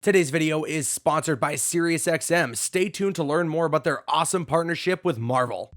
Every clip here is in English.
Today's video is sponsored by SiriusXM. Stay tuned to learn more about their awesome partnership with Marvel.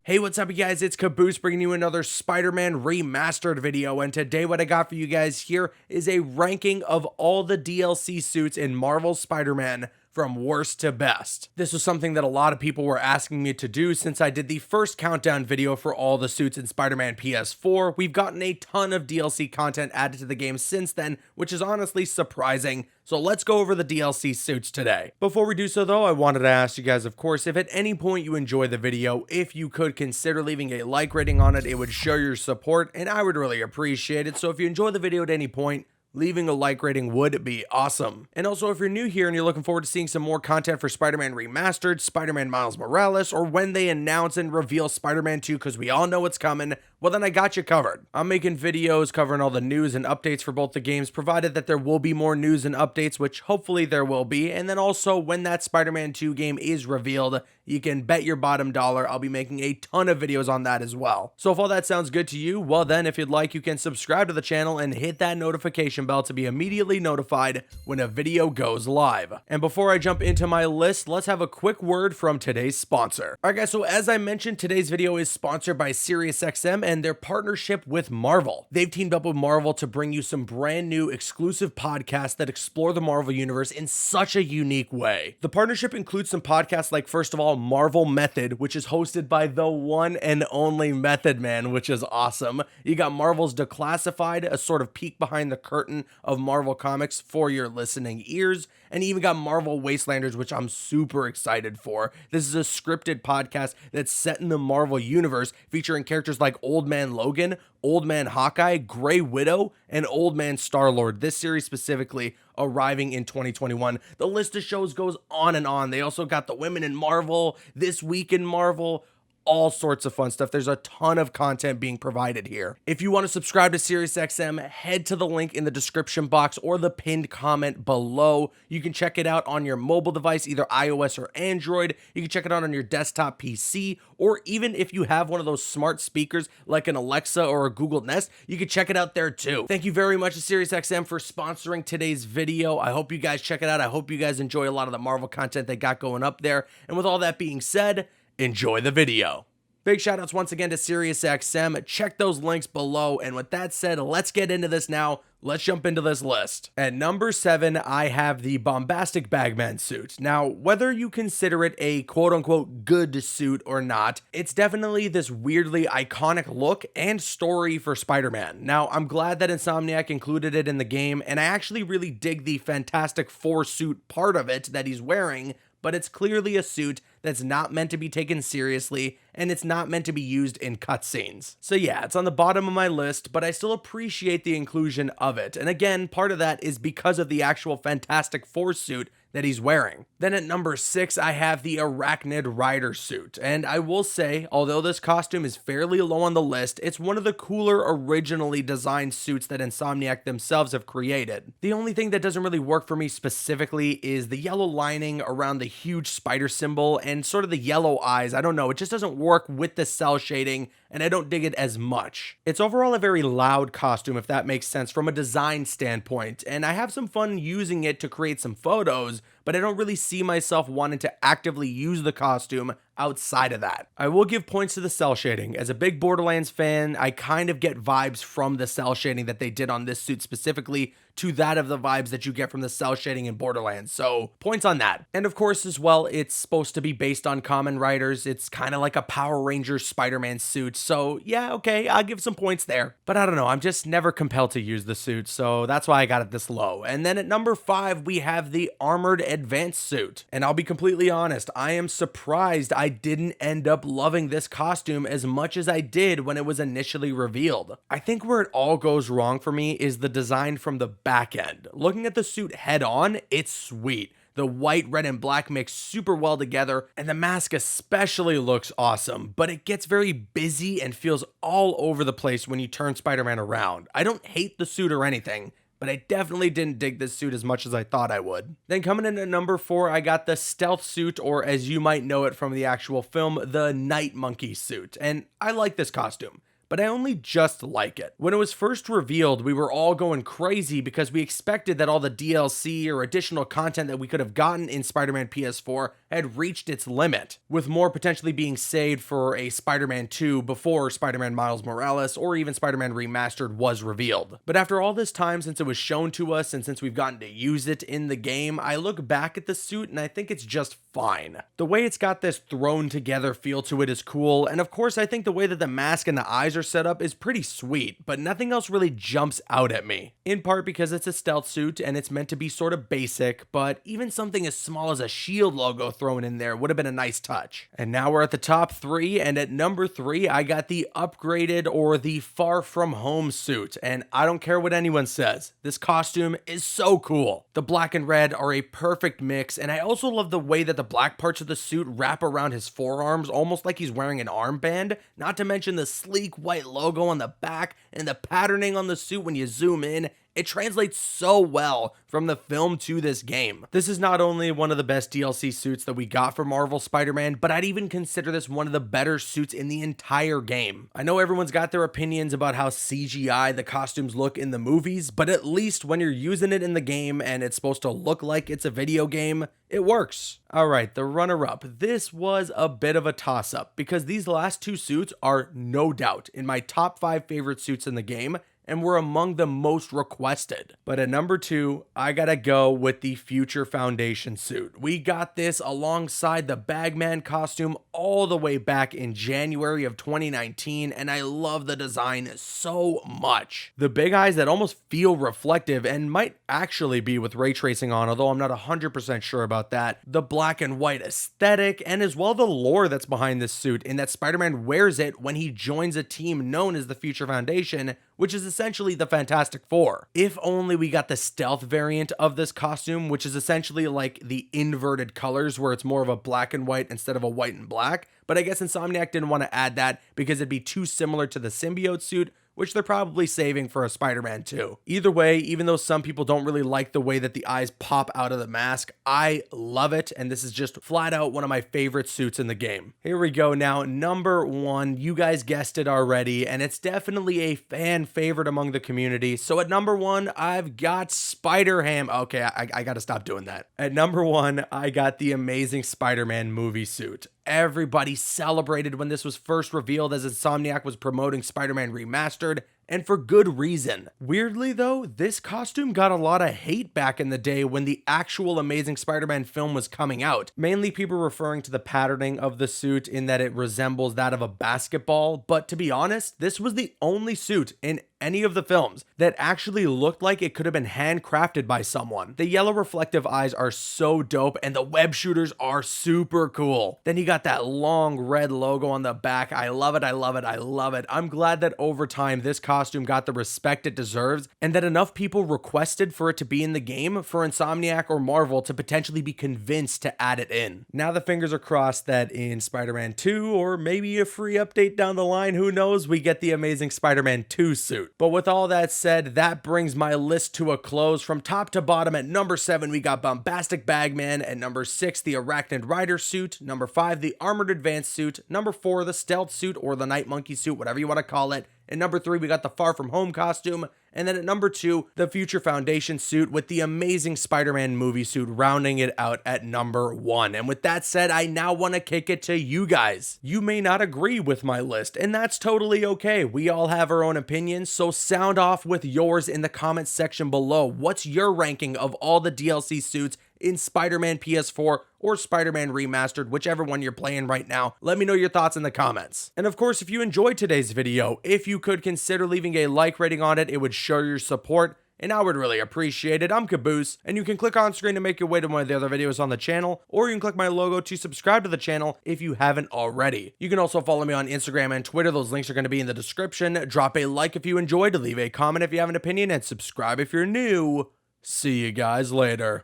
Hey, what's up, you guys? It's Caboose bringing you another Spider-Man Remastered video, and today what I got for you guys here is a ranking of all the DLC suits in Marvel's Spider-Man from worst to best. This was something that a lot of people were asking me to do since I did the first countdown video for all the suits in Spider-Man PS4. We've gotten a ton of DLC content added to the game since then, which is honestly surprising. So let's go over the DLC suits today. Before we do so though, I wanted to ask you guys, of course, if at any point you enjoy the video, if you could consider leaving a like rating on it, it would show your support and I would really appreciate it. So if you enjoy the video at any point, leaving a like rating would be awesome. And also, if you're new here and you're looking forward to seeing some more content for Spider-Man Remastered, Spider-Man Miles Morales, or when they announce and reveal Spider-Man 2 because we all know what's coming, well then I got you covered. I'm making videos covering all the news and updates for both the games, provided that there will be more news and updates, which hopefully there will be. And then also, when that Spider-Man 2 game is revealed, you can bet your bottom dollar I'll be making a ton of videos on that as well. So if all that sounds good to you, well then if you'd like, you can subscribe to the channel and hit that notification bell to be immediately notified when a video goes live. And before I jump into my list, let's have a quick word from today's sponsor. Alright guys, so as I mentioned, today's video is sponsored by SiriusXM and their partnership with Marvel. They've teamed up with Marvel to bring you some brand new exclusive podcasts that explore the Marvel universe in such a unique way. The partnership includes some podcasts like, first of all, Marvel Method, which is hosted by the one and only Method Man, which is awesome. You got Marvel's Declassified, a sort of peek behind the curtain of Marvel Comics for your listening ears, and you even got Marvel Wastelanders, which I'm super excited for. This is a scripted podcast that's set in the Marvel universe, featuring characters like Old Man Logan, Old Man Hawkeye, Grey Widow, and Old Man Star-Lord. This series specifically arriving in 2021. The list of shows goes on and on. They also got the Women in Marvel, This Week in Marvel, all sorts of fun stuff. There's a ton of content being provided here. If you want to subscribe to SiriusXM, head to the link in the description box or the pinned comment below. You can check it out on your mobile device, either iOS or Android. You can check it out on your desktop PC, or even if you have one of those smart speakers like an Alexa or a Google Nest, you can check it out there too. Thank you very much to SiriusXM for sponsoring today's video. I hope you guys check it out. I hope you guys enjoy a lot of the Marvel content they got going up there. And with all that being said, enjoy the video. Big shout outs once again to SiriusXM. Check those links below. And with that said, let's get into this now. Let's jump into this list. At number 7, I have the Bombastic Bagman suit. Now, whether you consider it a quote-unquote good suit or not, it's definitely this weirdly iconic look and story for Spider-Man. Now, I'm glad that Insomniac included it in the game, and I actually really dig the Fantastic Four suit part of it that he's wearing, but it's clearly a suit that's not meant to be taken seriously, and it's not meant to be used in cutscenes. So yeah, it's on the bottom of my list, but I still appreciate the inclusion of it. And again, part of that is because of the actual Fantastic Four suit that he's wearing. Then at number 6, I have the Arachnid Rider suit. And I will say, although this costume is fairly low on the list, it's one of the cooler originally designed suits that Insomniac themselves have created. The only thing that doesn't really work for me specifically is the yellow lining around the huge spider symbol and sort of the yellow eyes. I don't know, it just doesn't work with the cell shading, and I don't dig it as much. It's overall a very loud costume, if that makes sense from a design standpoint, and I have some fun using it to create some photos, but I don't really see myself wanting to actively use the costume outside of that. I will give points to the cell shading. As a big Borderlands fan, I kind of get vibes from the cell shading that they did on this suit specifically to that of the vibes that you get from the cell shading in Borderlands. So points on that. And of course as well, it's supposed to be based on Kamen Riders. It's kind of like a Power Rangers Spider-Man suit. So yeah, okay, I'll give some points there. But I don't know, I'm just never compelled to use the suit. So that's why I got it this low. And then at number 5, we have the Armored Advanced suit. And I'll be completely honest, I am surprised I didn't end up loving this costume as much as I did when it was initially revealed. I think where it all goes wrong for me is the design from the back end. Looking at the suit head on, it's sweet. The white, red, and black mix super well together, and the mask especially looks awesome, but it gets very busy and feels all over the place when you turn Spider-Man around. I don't hate the suit or anything, but but I definitely didn't dig this suit as much as I thought I would. Then coming in at number 4, I got the stealth suit, or as you might know it from the actual film, the night monkey suit, and I like this costume, but I only just like it. When it was first revealed, we were all going crazy because we expected that all the DLC or additional content that we could have gotten in Spider-Man PS4 had reached its limit, with more potentially being saved for a Spider-Man 2 before Spider-Man Miles Morales or even Spider-Man Remastered was revealed. But after all this time since it was shown to us and since we've gotten to use it in the game, I look back at the suit and I think it's just fine. The way it's got this thrown together feel to it is cool, and of course I think the way that the mask and the eyes are set up is pretty sweet, but nothing else really jumps out at me. In part because it's a stealth suit and it's meant to be sort of basic, but even something as small as a shield logo thrown in there would have been a nice touch. And now we're at the top 3, and at number 3 I got the upgraded or the far from home suit, and I don't care what anyone says, this costume is so cool. The black and red are a perfect mix, and I also love the way that the black parts of the suit wrap around his forearms almost like he's wearing an armband, not to mention the sleek white logo on the back and the patterning on the suit when you zoom in. It translates so well from the film to this game. This is not only one of the best DLC suits that we got for Marvel Spider-Man, but I'd even consider this one of the better suits in the entire game. I know everyone's got their opinions about how CGI the costumes look in the movies, but at least when you're using it in the game and it's supposed to look like it's a video game, it works. Alright, the runner-up. This was a bit of a toss-up because these last 2 suits are no doubt in my top 5 favorite suits in the game, and were among the most requested. But at number 2, I gotta go with the Future Foundation suit. We got this alongside the Bagman costume all the way back in January of 2019, and I love the design so much. The big eyes that almost feel reflective and might actually be with ray tracing on, although I'm not 100% sure about that. The black and white aesthetic, and as well the lore that's behind this suit, in that Spider-Man wears it when he joins a team known as the Future Foundation, which is essentially the Fantastic Four. If only we got the stealth variant of this costume, which is essentially like the inverted colors where it's more of a black and white instead of a white and black, but I guess Insomniac didn't want to add that because it'd be too similar to the symbiote suit, which they're probably saving for a Spider-Man 2. Either way, even though some people don't really like the way that the eyes pop out of the mask, I love it, and this is just flat out one of my favorite suits in the game. Here we go now, number 1, you guys guessed it already, and it's definitely a fan favorite among the community. So at number 1, I've got Spider-Ham. Okay, I gotta stop doing that. At number 1, I got the Amazing Spider-Man movie suit. Everybody celebrated when this was first revealed as Insomniac was promoting Spider-Man Remastered, and for good reason. Weirdly though, this costume got a lot of hate back in the day when the actual Amazing Spider-Man film was coming out. Mainly people referring to the patterning of the suit in that it resembles that of a basketball, but to be honest, this was the only suit in any of the films that actually looked like it could have been handcrafted by someone. The yellow reflective eyes are so dope, and the web shooters are super cool. Then you got that long red logo on the back. I love it, I love it, I love it. I'm glad that over time this costume got the respect it deserves, and that enough people requested for it to be in the game for Insomniac or Marvel to potentially be convinced to add it in. Now the fingers are crossed that in Spider-Man 2, or maybe a free update down the line, who knows, we get the Amazing Spider-Man 2 suit. But with all that said, that brings my list to a close. From top to bottom, at number 7, we got Bombastic Bagman. At number 6, the Arachnid Rider suit. Number 5, the Armored Advance suit. Number 4, the Stealth suit, or the Night Monkey suit, whatever you want to call it. At number 3, we got the Far From Home costume. And then at number 2, the Future Foundation suit, with the Amazing Spider-Man movie suit rounding it out at number 1. And with that said, I now want to kick it to you guys. You may not agree with my list, and that's totally okay. We all have our own opinions, so sound off with yours in the comments section below. What's your ranking of all the DLC suits in Spider-Man PS4 or Spider-Man Remastered, whichever one you're playing right now? Let me know your thoughts in the comments. And of course, if you enjoyed today's video, if you could consider leaving a like rating on it, it would show your support, and I would really appreciate it. I'm Caboose, and you can click on screen to make your way to one of the other videos on the channel, or you can click my logo to subscribe to the channel if you haven't already. You can also follow me on Instagram and Twitter. Those links are going to be in the description. Drop a like if you enjoyed, leave a comment if you have an opinion, and subscribe if you're new. See you guys later.